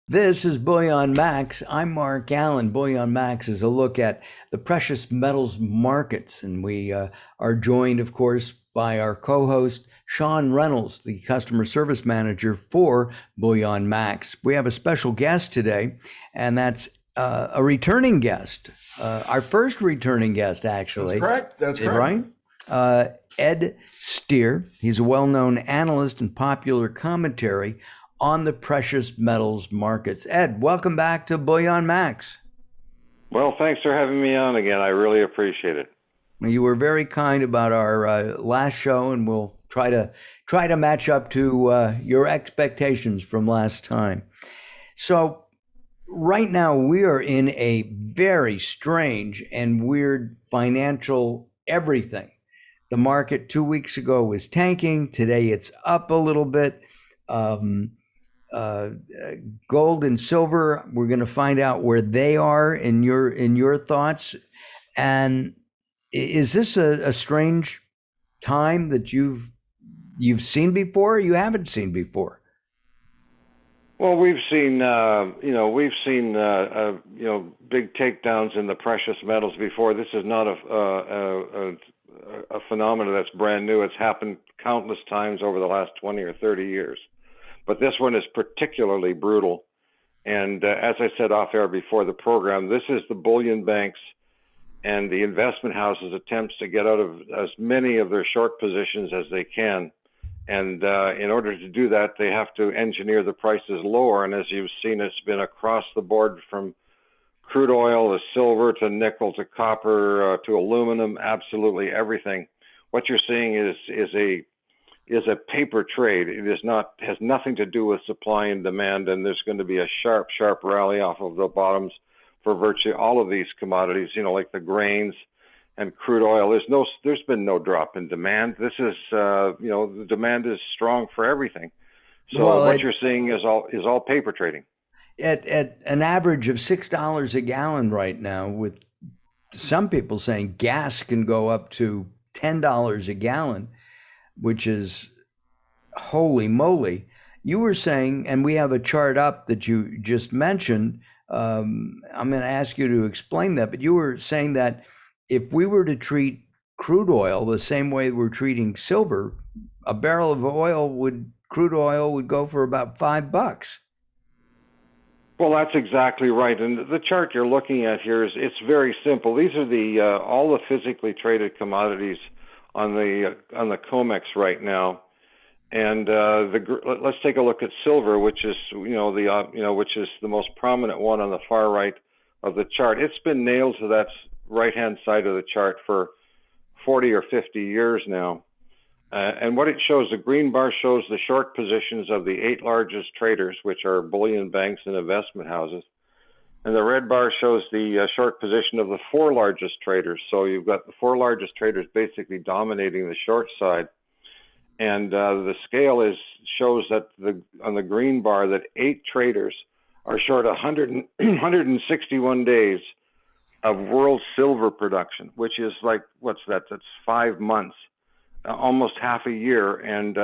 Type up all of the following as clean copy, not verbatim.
This is Bullion Max. I'm Mark Allen. Bullion Max is a look at the precious metals markets, and we are joined, of course, by our co-host Sean Reynolds, the customer service manager for Bullion Max. We have a special guest today, and that's a returning guest, our first returning guest, actually. That's correct. That's correct. Right? Ed Steer. He's a well-known analyst and popular commentary on the precious metals markets. Ed, welcome back to Bullion Max. Well, thanks for having me on again. I really appreciate it. You were very kind about our last show, and we'll try to match up to your expectations from last time. So right now we are in a very strange and weird financial everything. The market 2 weeks ago was tanking. Today it's up a little bit. Gold and silver, we're going to find out where they are in your thoughts. And is this a strange time that you've seen before or you haven't seen before? Well, we've seen big takedowns in the precious metals before. This is not a phenomenon that's brand new. It's happened countless times over the last 20 or 30 years. But this one is particularly brutal. And as I said off air before the program, this is the bullion banks and the investment houses' attempts to get out of as many of their short positions as they can. And in order to do that, they have to engineer the prices lower. And as you've seen, it's been across the board from crude oil to silver to nickel to copper to aluminum, absolutely everything. What you're seeing is a paper trade. It has nothing to do with supply and demand, and there's going to be a sharp rally off of the bottoms for virtually all of these commodities, like the grains and crude oil. There's been no drop in demand. This is, the demand is strong for everything. So what you're seeing is all paper trading. At an average of $6 a gallon right now, with some people saying gas can go up to $10 a gallon, which is holy moly. You were saying, and we have a chart up that you just mentioned. I'm going to ask you to explain that, but you were saying that if we were to treat crude oil the same way we're treating silver, a barrel of crude oil would go for about $5. Well, that's exactly right. And the chart you're looking at here it's very simple. These are all the physically traded commodities on the COMEX right now, and let's take a look at silver, which is which is the most prominent one on the far right of the chart. It's been nailed to that right-hand side of the chart for 40 or 50 years now, and what it shows, the green bar shows the short positions of the 8 largest traders, which are bullion banks and investment houses. And the red bar shows the short position of the 4 largest traders. So you've got the 4 largest traders basically dominating the short side. And the scale shows that on the green bar that 8 traders are short 161 days of world silver production, which is like, what's that? That's 5 months, almost half a year. And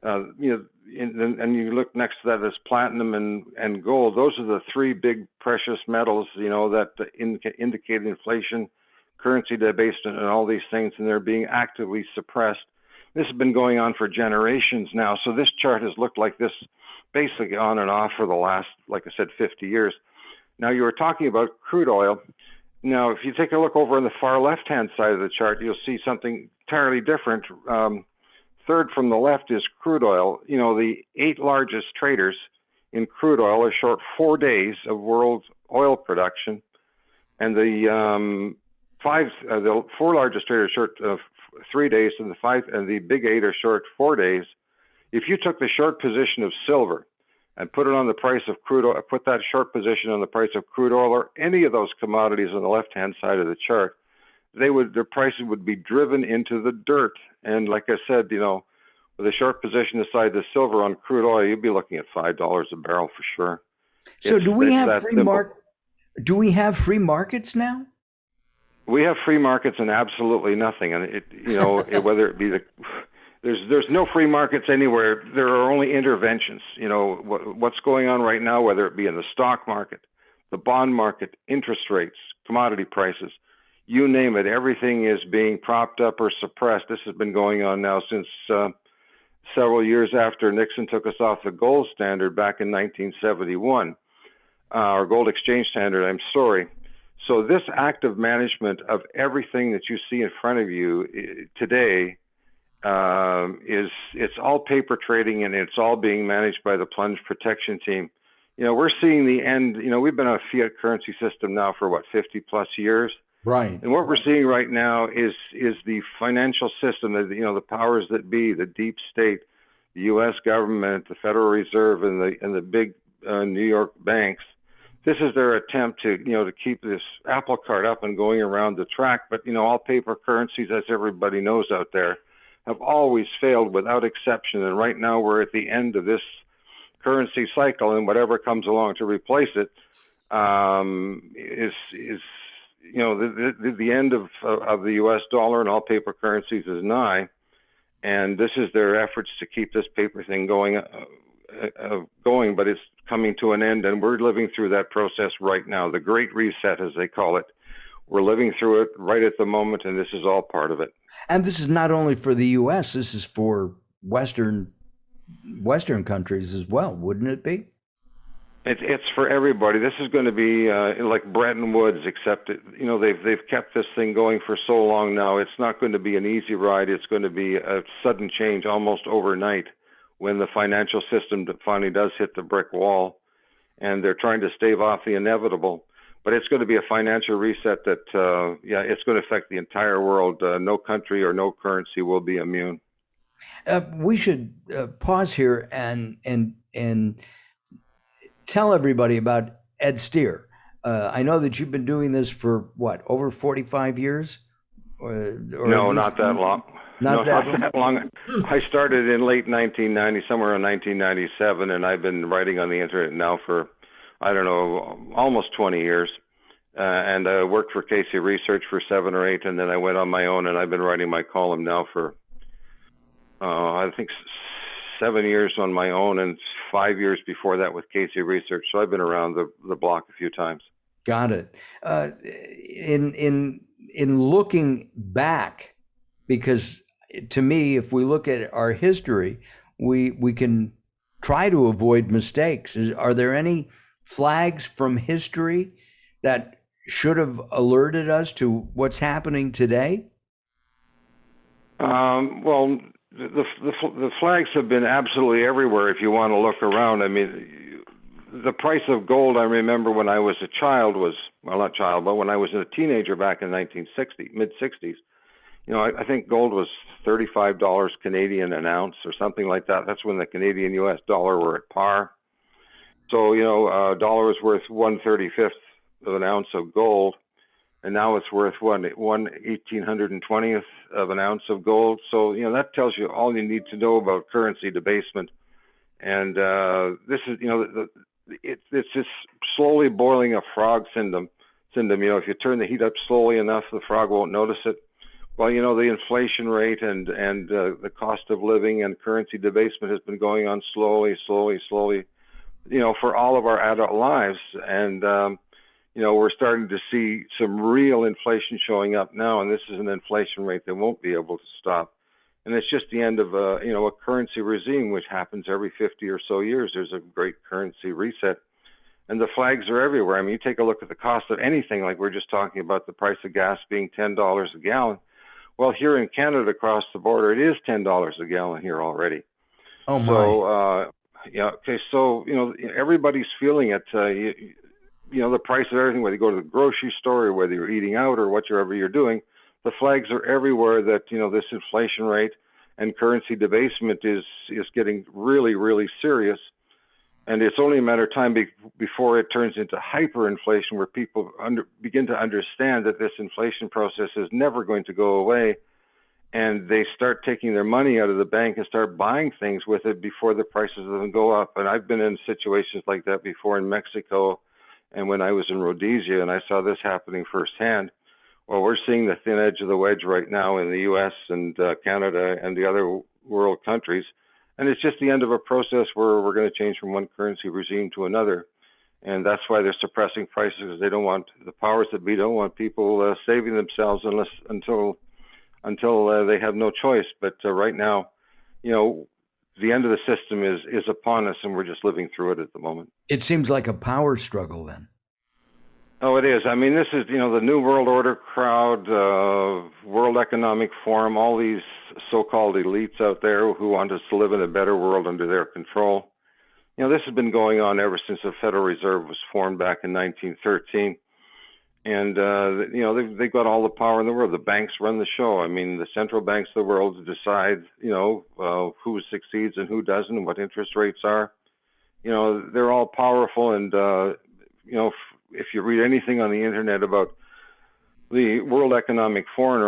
and you look next to that as platinum and gold. Those are the 3 big precious metals, that indicate inflation, currency debasement, and all these things, and they're being actively suppressed. This has been going on for generations now. So this chart has looked like this basically on and off for the last, like I said, 50 years. Now, you were talking about crude oil. Now, if you take a look over on the far left-hand side of the chart, you'll see something entirely different. Third from the left is crude oil. The 8 largest traders in crude oil are short 4 days of world oil production, and the 4 largest traders short 3 days, and the big 8 are short 4 days. If you took the short position of silver and put it on the price of crude oil, put that short position on the price of crude oil or any of those commodities on the left-hand side of the chart, their prices would be driven into the dirt. And like I said, with a short position aside the silver on crude oil, you'd be looking at $5 a barrel for sure. So do we have free markets now? We have free markets and absolutely nothing. And whether it be There's no free markets anywhere. There are only interventions. What's going on right now, whether it be in the stock market, the bond market, interest rates, commodity prices, you name it, everything is being propped up or suppressed. This has been going on now since several years after Nixon took us off the gold standard back in 1971, or gold exchange standard, I'm sorry. So this active management of everything that you see in front of you today it's all paper trading, and it's all being managed by the plunge protection team. We're seeing the end. We've been on a fiat currency system now for 50 plus years. Right. And what we're seeing right now is the financial system, the powers that be, the deep state, the U.S. government, the Federal Reserve, and the big New York banks. This is their attempt to keep this apple cart up and going around the track. But all paper currencies, as everybody knows out there, have always failed without exception. And right now we're at the end of this currency cycle, and whatever comes along to replace it is the end of the U.S. dollar and all paper currencies is nigh. And this is their efforts to keep this paper thing going, but it's coming to an end, and we're living through that process right now. The Great Reset, as they call it. We're living through it right at the moment, and this is all part of it. And this is not only for the U.S., this is for Western countries as well, wouldn't it be? It's for everybody. This is going to be like Bretton Woods, except they've kept this thing going for so long now. It's not going to be an easy ride. It's going to be a sudden change almost overnight when the financial system finally does hit the brick wall, and they're trying to stave off the inevitable. But it's going to be a financial reset that, it's going to affect the entire world. No country or no currency will be immune. We should pause here and tell everybody about Ed Steer. I know that you've been doing this for over 45 years? No, not that long. Not that long. I started in late 1990, somewhere in 1997, and I've been writing on the internet now for, I don't know, almost 20 years. And I worked for Casey Research for 7 or 8, and then I went on my own, and I've been writing my column now for, I think, 7 years on my own, and 5 years before that with Casey Research. So I've been around the block a few times. Got it. In looking back, because to me, if we look at our history, we can try to avoid mistakes. Are there any flags from history that should have alerted us to what's happening today? Well, the flags have been absolutely everywhere if you want to look around. I mean, the price of gold, I remember when I was a child but when I was a teenager back in 1960, mid-60s, I think gold was $35 Canadian an ounce or something like that. That's when the Canadian U.S. dollar were at par. So, a dollar was worth 1/35 of an ounce of gold, and now it's worth 1/1820th of an ounce of gold. So, that tells you all you need to know about currency debasement. And this is, it's just slowly boiling a frog syndrome. If you turn the heat up slowly enough, the frog won't notice it. Well, the inflation rate and the cost of living and currency debasement has been going on slowly, for all of our adult lives. And, we're starting to see some real inflation showing up now, and this is an inflation rate that won't be able to stop. And it's just the end of a currency regime, which happens every 50 or so years. There's a great currency reset. And the flags are everywhere. I mean, you take a look at the cost of anything, like we're just talking about the price of gas being $10 a gallon. Well, here in Canada, across the border, it is $10 a gallon here already. Oh, my. So, So, everybody's feeling it. The price of everything, whether you go to the grocery store or whether you're eating out or whatever you're doing, the flags are everywhere that, this inflation rate and currency debasement is getting really, really serious. And it's only a matter of time before it turns into hyperinflation, where people begin to understand that this inflation process is never going to go away. And they start taking their money out of the bank and start buying things with it before the prices of them go up. And I've been in situations like that before in Mexico and when I was in Rhodesia, and I saw this happening firsthand. Well, we're seeing the thin edge of the wedge right now in the U.S. and Canada and the other world countries. And it's just the end of a process where we're going to change from one currency regime to another. And that's why they're suppressing prices, because they don't want, the powers that be don't want people saving themselves until they have no choice. But right now, the end of the system is upon us, and we're just living through it at the moment. It seems like a power struggle then. Oh, it is. I mean, this is, the New World Order crowd, World Economic Forum, all these so-called elites out there who want us to live in a better world under their control. This has been going on ever since the Federal Reserve was formed back in 1913. And, they've got all the power in the world. The banks run the show. I mean, the central banks of the world decide, who succeeds and who doesn't and what interest rates are. They're all powerful. And, if you read anything on the internet about the World Economic Forum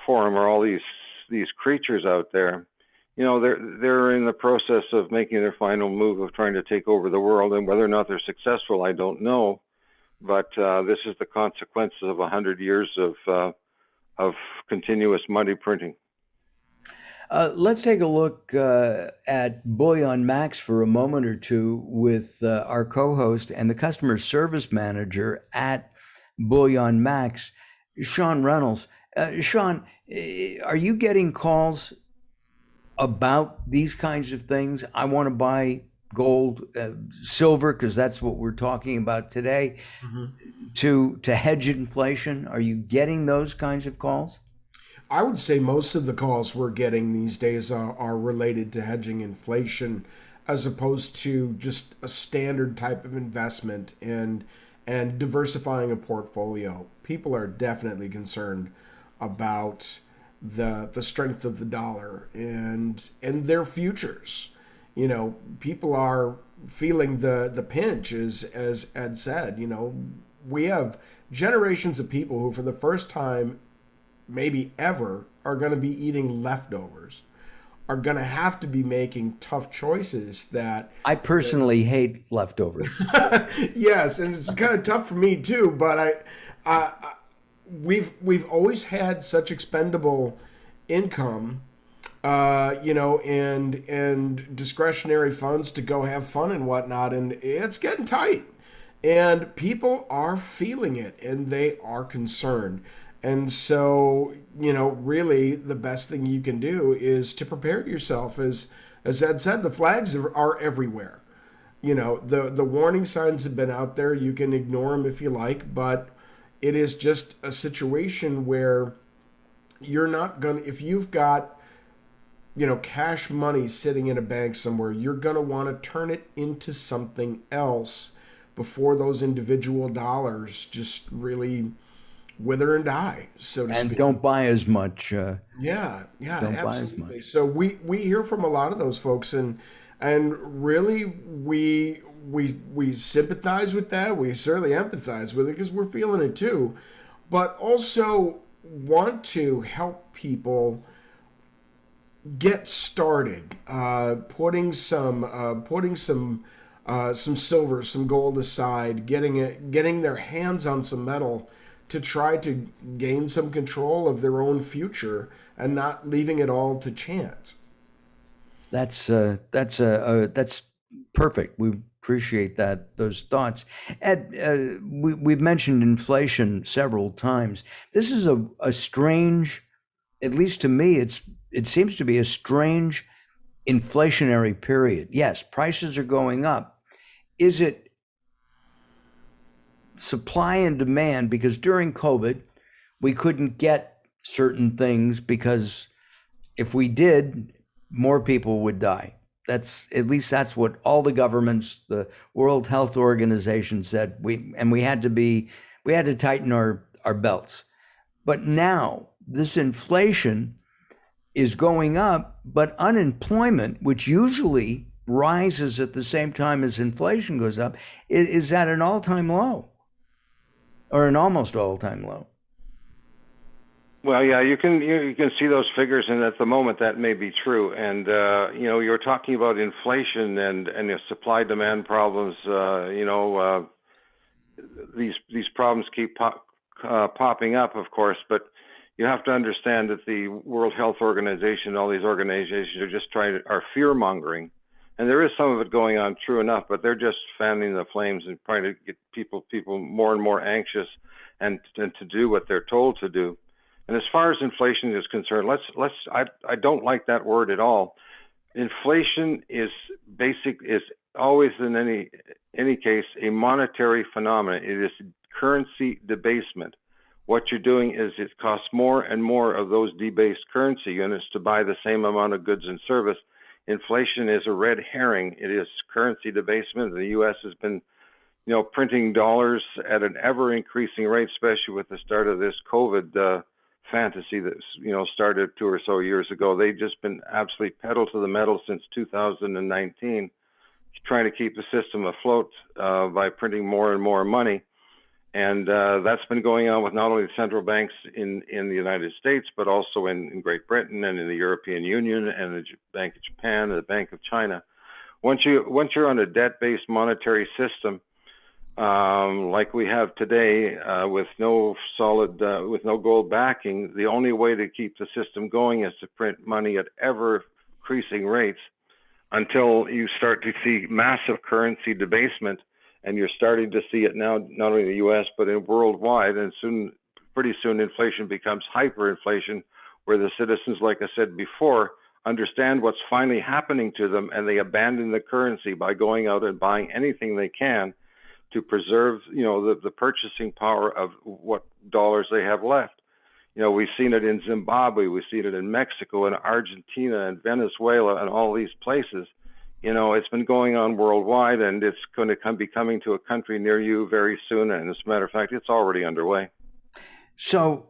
or all these creatures out there, they're in the process of making their final move of trying to take over the world. And whether or not they're successful, I don't know. But this is the consequences of 100 years of continuous money printing. Let's take a look at Bullion Max for a moment or two with our co-host and the customer service manager at Bullion Max, Sean Reynolds. Sean, are you getting calls about these kinds of things? I want to buy gold, silver, because that's what we're talking about today, to hedge inflation. Are you getting those kinds of calls? I would say most of the calls we're getting these days are related to hedging inflation, as opposed to just a standard type of investment and diversifying a portfolio. People are definitely concerned about the strength of the dollar and their futures. People are feeling the pinch, as Ed said. We have generations of people who, for the first time maybe ever, are going to be eating leftovers, are going to have to be making tough choices that I personally hate leftovers. Yes, and it's kind of tough for me too, but we've always had such expendable income, and discretionary funds to go have fun and whatnot, and it's getting tight, and people are feeling it, and they are concerned. And so, really the best thing you can do is to prepare yourself. As Ed said, the flags are everywhere. The warning signs have been out there. You can ignore them if you like, but it is just a situation where you're not going to, if you've got, cash money sitting in a bank somewhere, you're going to want to turn it into something else before those individual dollars just really wither and die, so to speak. And don't buy as much. Yeah, don't absolutely. buy as much. So we hear from a lot of those folks, and really we sympathize with that. We certainly empathize with it because we're feeling it too, but also want to help people get started, putting some silver, some gold aside, getting their hands on some metal to try to gain some control of their own future and not leaving it all to chance. That's perfect. We appreciate those thoughts. Ed, we've mentioned inflation several times. This is a strange, at least to me, it seems to be a strange inflationary period. Yes, prices are going up. Is it supply and demand? Because during COVID, we couldn't get certain things because if we did, more people would die. That's what all the governments, the World Health Organization said. We had to tighten our belts. But now this inflation is going up, but unemployment, which usually rises at the same time as inflation goes up, is at an all-time low. Or an almost all-time low. Well, yeah, you can see those figures, and at the moment that may be true. And you're talking about inflation and supply-demand problems. These problems keep popping up, of course. But you have to understand that the World Health Organization, all these organizations are just are fear mongering. And there is some of it going on, true enough, but they're just fanning the flames and trying to get people more and more anxious and to do what they're told to do. And as far as inflation is concerned, I don't like that word at all. Inflation is always in any case a monetary phenomenon. It is currency debasement. What you're doing is it costs more and more of those debased currency units to buy the same amount of goods and service. Inflation is a red herring. It is currency debasement. The U.S. has been, printing dollars at an ever increasing rate, especially with the start of this COVID fantasy that started 2 or so years ago. They've just been absolutely pedal to the metal since 2019, trying to keep the system afloat by printing more and more money. And that's been going on with not only the central banks in the United States, but also in Great Britain and in the European Union and the Bank of Japan and the Bank of China. Once you're on a debt-based monetary system, like we have today, with no gold backing, the only way to keep the system going is to print money at ever increasing rates until you start to see massive currency debasement. And you're starting to see it now, not only in the U.S., but worldwide. And pretty soon, inflation becomes hyperinflation, where the citizens, like I said before, understand what's finally happening to them, and they abandon the currency by going out and buying anything they can to preserve, the purchasing power of what dollars they have left. We've seen it in Zimbabwe, we've seen it in Mexico, and Argentina, and Venezuela, and all these places. It's been going on worldwide, and it's going to be coming to a country near you very soon. And as a matter of fact, it's already underway. So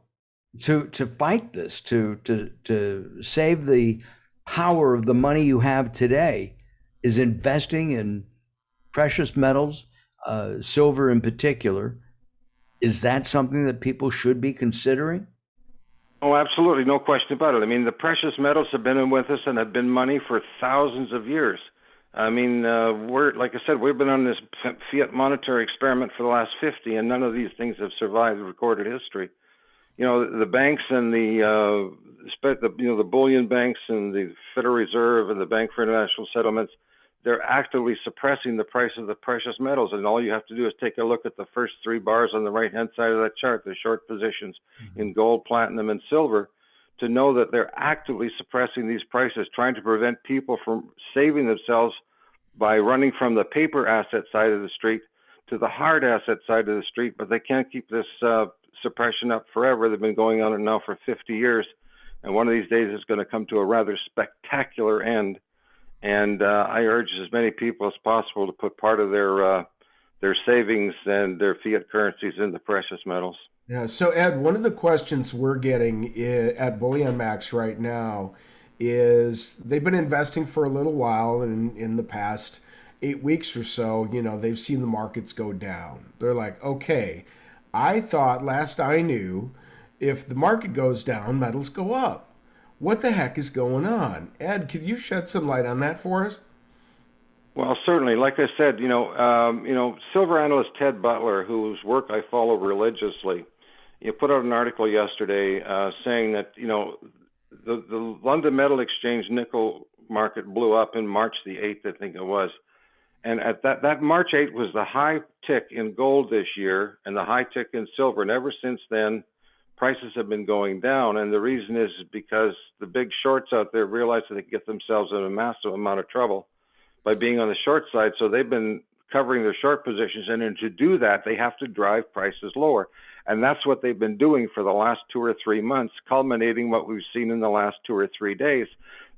to fight this, to save the power of the money you have today, is investing in precious metals, silver in particular. Is that something that people should be considering? Oh, absolutely. No question about it. I mean, the precious metals have been with us and have been money for thousands of years. I mean, like I said, we've been on this fiat monetary experiment for the last 50, and none of these things have survived recorded history. The banks and the bullion banks and the Federal Reserve and the Bank for International Settlements, they're actively suppressing the price of the precious metals. And all you have to do is take a look at the first 3 bars on the right-hand side of that chart, the short positions in gold, platinum, and silver, to know that they're actively suppressing these prices, trying to prevent people from saving themselves by running from the paper asset side of the street to the hard asset side of the street. But they can't keep this suppression up forever. They've been going on it now for 50 years. And one of these days it's going to come to a rather spectacular end. And I urge as many people as possible to put part of their savings and their fiat currencies into precious metals. Yeah. So Ed, one of the questions we're getting at BullionMax right now is they've been investing for a little while, and in the past 8 weeks or so, they've seen the markets go down. They're like, okay, I thought last I knew, if the market goes down, metals go up. What the heck is going on? Ed, could you shed some light on that for us? Well, certainly. Like I said, silver analyst Ted Butler, whose work I follow religiously, put out an article yesterday saying that, the London Metal Exchange nickel market blew up in March the 8th, I think it was. And at that March 8th was the high tick in gold this year and the high tick in silver. And ever since then, prices have been going down. And the reason is because the big shorts out there realize that they can get themselves in a massive amount of trouble by being on the short side. So they've been covering their short positions. And to do that, they have to drive prices lower. And that's what they've been doing for the last 2 or 3 months, culminating what we've seen in the last 2 or 3 days.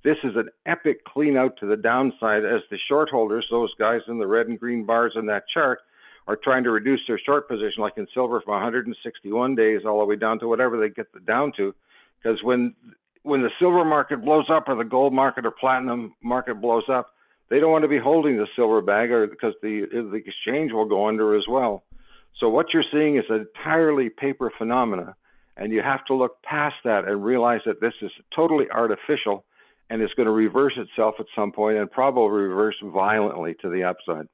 This is an epic clean out to the downside as the short holders, those guys in the red and green bars in that chart, are trying to reduce their short position, like in silver, from 161 days all the way down to whatever they get down to. Because when the silver market blows up or the gold market or platinum market blows up, they don't want to be holding the silver bag, or because the exchange will go under as well. So what you're seeing is an entirely paper phenomena, and you have to look past that and realize that this is totally artificial, and it's going to reverse itself at some point, and probably reverse violently to the upside.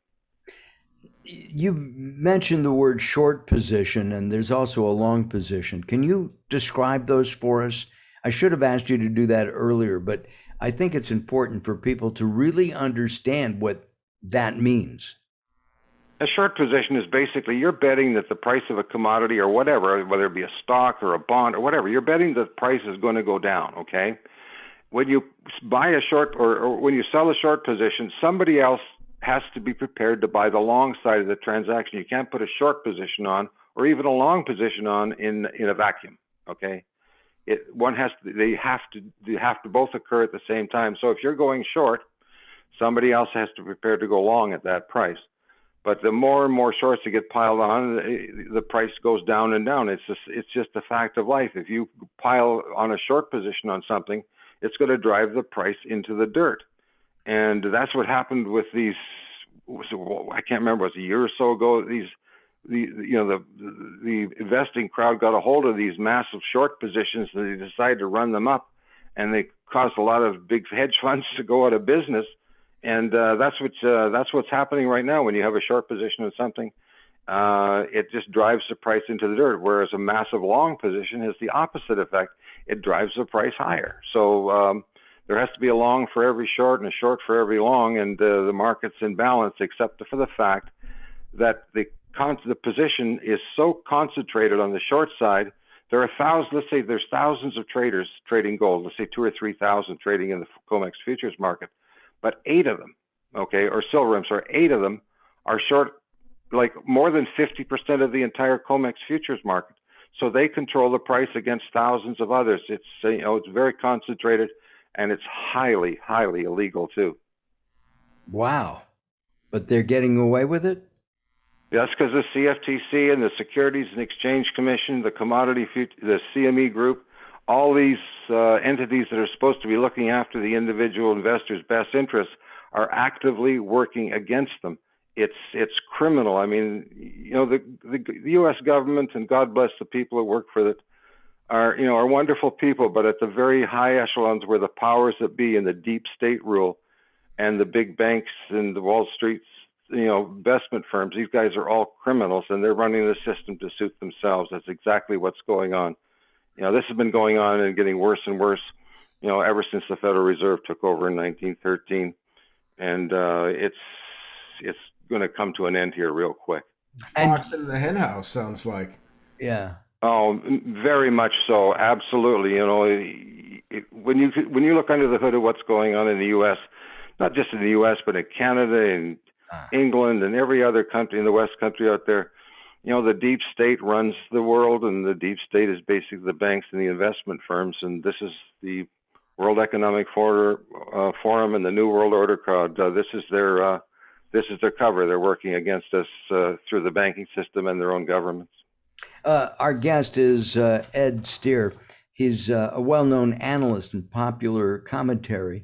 You mentioned the word short position, and there's also a long position. Can you describe those for us? I should have asked you to do that earlier, but I think it's important for people to really understand what that means. A short position is basically you're betting that the price of a commodity or whatever, whether it be a stock or a bond or whatever, you're betting the price is going to go down, okay? When you buy a short or when you sell a short position, somebody else has to be prepared to buy the long side of the transaction. You can't put a short position on or even a long position on in a vacuum, okay? They have to both occur at the same time. So if you're going short, somebody else has to prepare to go long at that price. But the more and more shorts that get piled on, the price goes down and down. It's just a fact of life. If you pile on a short position on something, it's going to drive the price into the dirt. And that's what happened with these. I can't remember, it was a year or so ago. The investing crowd got a hold of these massive short positions, and they decided to run them up, and they caused a lot of big hedge funds to go out of business. And that's what's happening right now. When you have a short position in something, it just drives the price into the dirt. Whereas a massive long position has the opposite effect. It drives the price higher. So there has to be a long for every short and a short for every long, and the market's in balance, except for the fact that the position is so concentrated on the short side. There are thousands. Let's say there's thousands of traders trading gold. Let's say 2,000 or 3,000 trading in the COMEX futures market. But 8 of them, okay, or silver, I'm sorry, 8 of them are short, like more than 50% of the entire COMEX futures market. So they control the price against thousands of others. It's it's very concentrated, and it's highly, highly illegal too. Wow. But they're getting away with it? That's because the CFTC and the Securities and Exchange Commission, the the CME Group, all these entities that are supposed to be looking after the individual investor's best interests are actively working against them. It's criminal. I mean, the U.S. government, and God bless the people who work for it, are wonderful people, but at the very high echelons where the powers that be and the deep state rule, and the big banks and the Wall Street's investment firms, these guys are all criminals, and they're running the system to suit themselves. That's exactly what's going on. This has been going on and getting worse and worse, ever since the Federal Reserve took over in 1913, and it's going to come to an end here real quick. Fox in the hen house sounds like. Yeah. Oh, very much so. Absolutely. When you look under the hood of what's going on in the U.S., not just in the U.S., but in Canada and England and every other country in the West country out there, the deep state runs the world, and the deep state is basically the banks and the investment firms. And this is the World Economic Forum and the New World Order crowd. This is their cover. They're working against us through the banking system and their own governments. Our guest is Ed Steer. He's a well-known analyst and popular commentator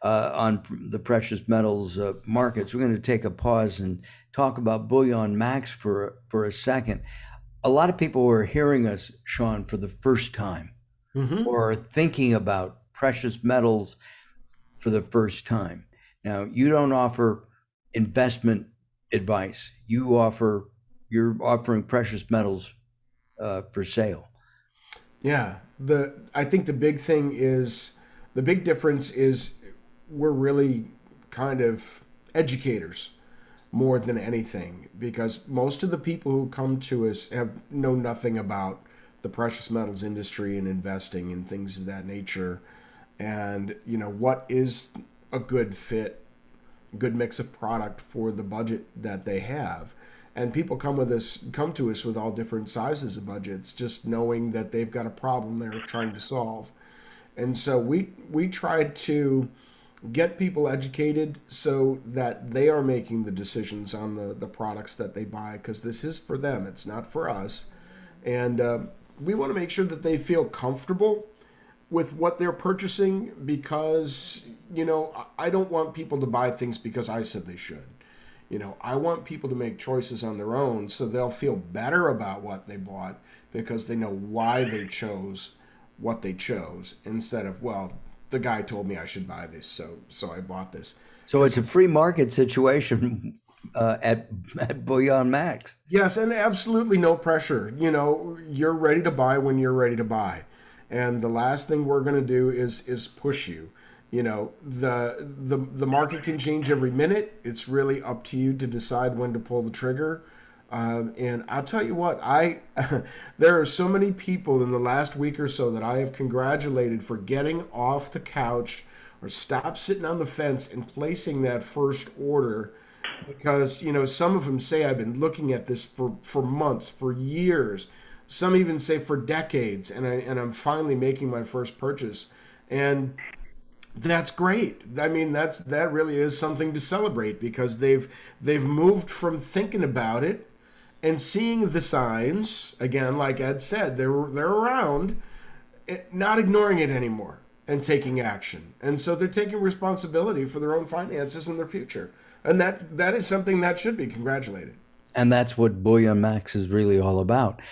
on the precious metals markets. We're going to take a pause and talk about Bullion Max for a second. A lot of people are hearing us, Sean, for the first time, or thinking about precious metals for the first time. Now, you don't offer investment advice. You're offering precious metals for sale. Yeah, I think the big difference is we're really kind of educators more than anything, because most of the people who come to us know nothing about the precious metals industry and investing and things of that nature. And what is a good fit, a good mix of product for the budget that they have. And people come to us with all different sizes of budgets, just knowing that they've got a problem they're trying to solve. And so we try to get people educated so that they are making the decisions on the products that they buy, because this is for them, it's not for us. And we want to make sure that they feel comfortable with what they're purchasing, because I don't want people to buy things because I said they should. I want people to make choices on their own, so they'll feel better about what they bought because they know why they chose what they chose, instead of, well, the guy told me I should buy this, so I bought this. So it's a free market situation at Bullion Max. Yes, and absolutely no pressure. You're ready to buy when you're ready to buy. And the last thing we're going to do is push you. The market can change every minute. It's really up to you to decide when to pull the trigger. And I'll tell you what, I there are so many people in the last week or so that I have congratulated for getting off the couch or stop sitting on the fence and placing that first order, because some of them say I've been looking at this for months, for years. Some even say for decades, and I'm finally making my first purchase, and that's great. I mean, that really is something to celebrate, because they've moved from thinking about it and seeing the signs again, like Ed said, they're around, not ignoring it anymore and taking action. And so they're taking responsibility for their own finances and their future. And that is something that should be congratulated. And that's what Bullion Max is really all about.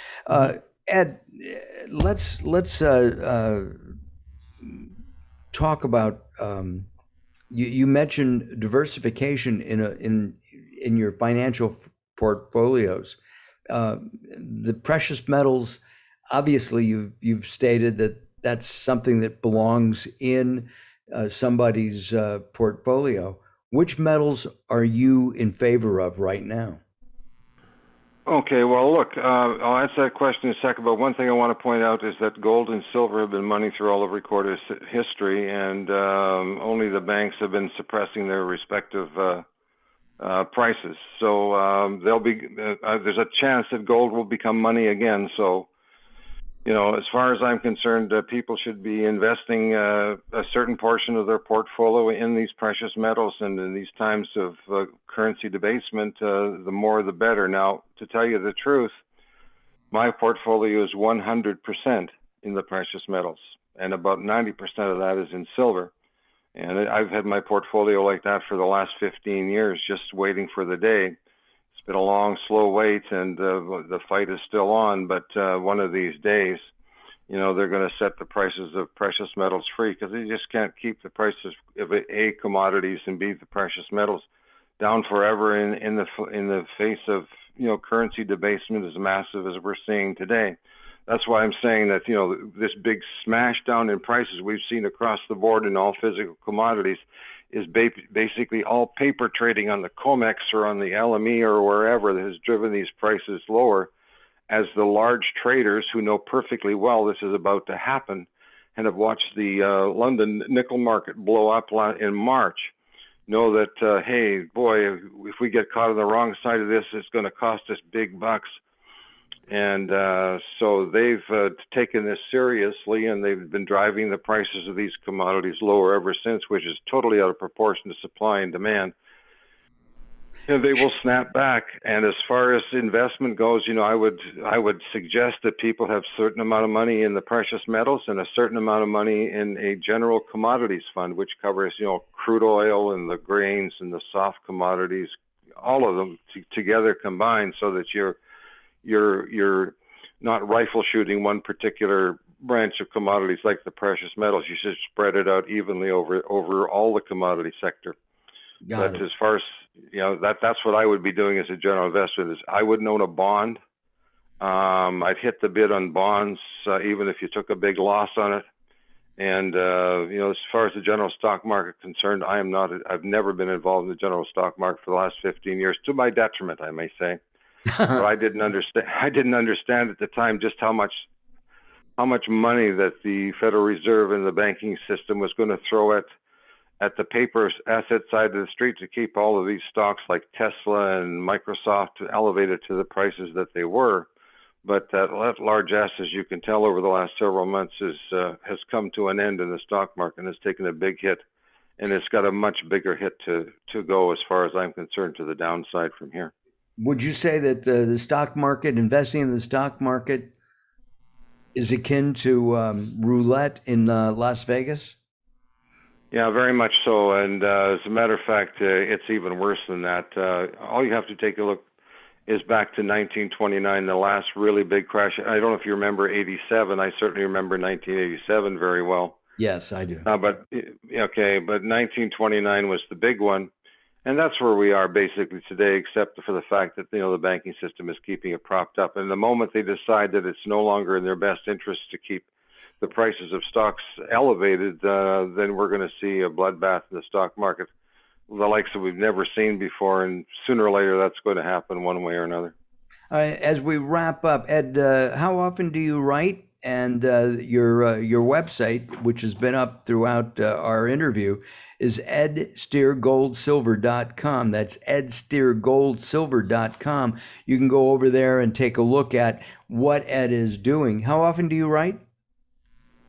Ed, let's talk about. You mentioned diversification in your financial portfolios. The precious metals, obviously, you've stated that that's something that belongs in somebody's portfolio. Which metals are you in favor of right now? Okay, well, look, I'll answer that question in a second, but one thing I want to point out is that gold and silver have been money through all of recorded history, and only the banks have been suppressing their respective prices. So there's a chance that gold will become money again. So, as far as I'm concerned, people should be investing a certain portion of their portfolio in these precious metals. And in these times of currency debasement, the more the better. Now, to tell you the truth, my portfolio is 100% in the precious metals, and about 90% of that is in silver. And I've had my portfolio like that for the last 15 years, just waiting for the day. It's been a long, slow wait, and the fight is still on. But one of these days, they're going to set the prices of precious metals free, because they just can't keep the prices of A, commodities, and B, the precious metals down forever in the face of currency debasement as massive as we're seeing today. That's why I'm saying that this big smash down in prices we've seen across the board in all physical commodities is basically all paper trading on the COMEX or on the LME or wherever that has driven these prices lower, as the large traders who know perfectly well this is about to happen and have watched the London nickel market blow up in March know that, hey, boy, if we get caught on the wrong side of this, it's going to cost us big bucks. And so they've taken this seriously, and they've been driving the prices of these commodities lower ever since, which is totally out of proportion to supply and demand. And they will snap back. And as far as investment goes, I would suggest that people have a certain amount of money in the precious metals and a certain amount of money in a general commodities fund, which covers, crude oil and the grains and the soft commodities, all of them together combined, so that you're not rifle shooting one particular branch of commodities like the precious metals. You should spread it out evenly over all the commodity sector. But as far as that's what I would be doing as a general investor. Is I wouldn't own a bond. I'd hit the bid on bonds, even if you took a big loss on it. And as far as the general stock market concerned, I've never been involved in the general stock market for the last 15 years, to my detriment, I may say. But I didn't understand at the time just how much money that the Federal Reserve and the banking system was going to throw at the paper asset side of the street to keep all of these stocks like Tesla and Microsoft elevated to the prices that they were. But that large asset, as you can tell, over the last several months has come to an end in the stock market and has taken a big hit, and it's got a much bigger hit to go, as far as I'm concerned, to the downside from here. Would you say that the stock market, investing in the stock market, is akin to roulette in Las Vegas? Yeah, very much so. And as a matter of fact, it's even worse than that. All you have to take a look is back to 1929, the last really big crash. I don't know if you remember 87. I certainly remember 1987 very well. Yes, I do. But 1929 was the big one. And that's where we are basically today, except for the fact that the banking system is keeping it propped up. And the moment they decide that it's no longer in their best interest to keep the prices of stocks elevated, then we're going to see a bloodbath in the stock market, the likes that we've never seen before. And sooner or later, that's going to happen one way or another. As we wrap up, Ed, how often do you write? And your website, which has been up throughout our interview, is edsteergoldsilver.com. That's edsteergoldsilver.com. You can go over there and take a look at what Ed is doing. How often do you write?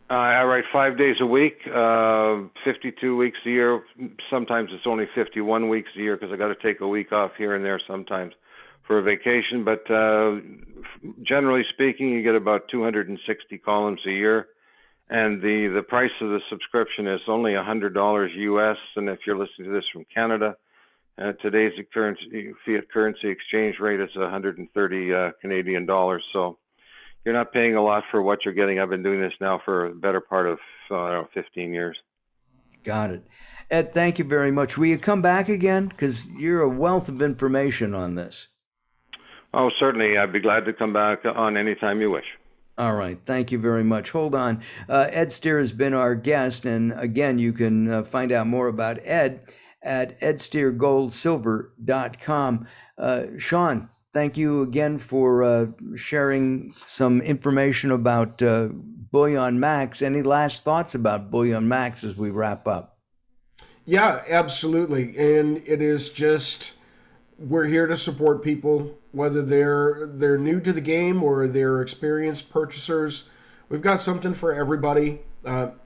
I write 5 days a week, 52 weeks a year. Sometimes it's only 51 weeks a year because I got to take a week off here and there sometimes for a vacation. But generally speaking, you get about 260 columns a year. And the price of the subscription is only $100 US. And if you're listening to this from Canada, today's fiat currency exchange rate is 130 Canadian dollars. So you're not paying a lot for what you're getting. I've been doing this now for a better part of 15 years. Got it. Ed, thank you very much. Will you come back again? Because you're a wealth of information on this. Oh, certainly. I'd be glad to come back on anytime you wish. All right. Thank you very much. Hold on. Ed Steer has been our guest. And again, you can find out more about Ed at edsteergoldsilver.com. Sean, thank you again for sharing some information about Bullion Max. Any last thoughts about Bullion Max as we wrap up? Yeah, absolutely. And it is just, we're here to support people, whether they're new to the game or they're experienced purchasers. We've got something for everybody.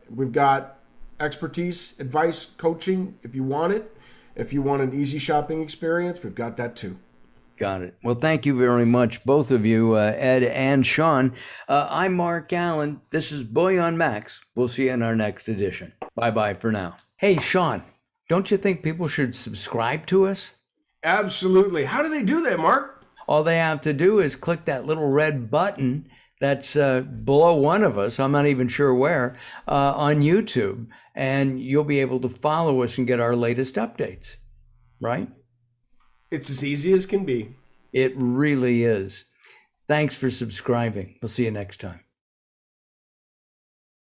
We've got expertise, advice, coaching if you want it. If you want an easy shopping experience, we've got that too. Got it. Well, thank you very much, both of you, Ed and Sean. I'm Mark Allen. This is Bullion Max. We'll see you in our next edition. Bye-bye for now. Hey, Sean, don't you think people should subscribe to us? Absolutely. How do they do that, Mark? All they have to do is click that little red button that's below one of us, I'm not even sure where, on YouTube, and you'll be able to follow us and get our latest updates, right? It's as easy as can be. It really is. Thanks for subscribing. We'll see you next time.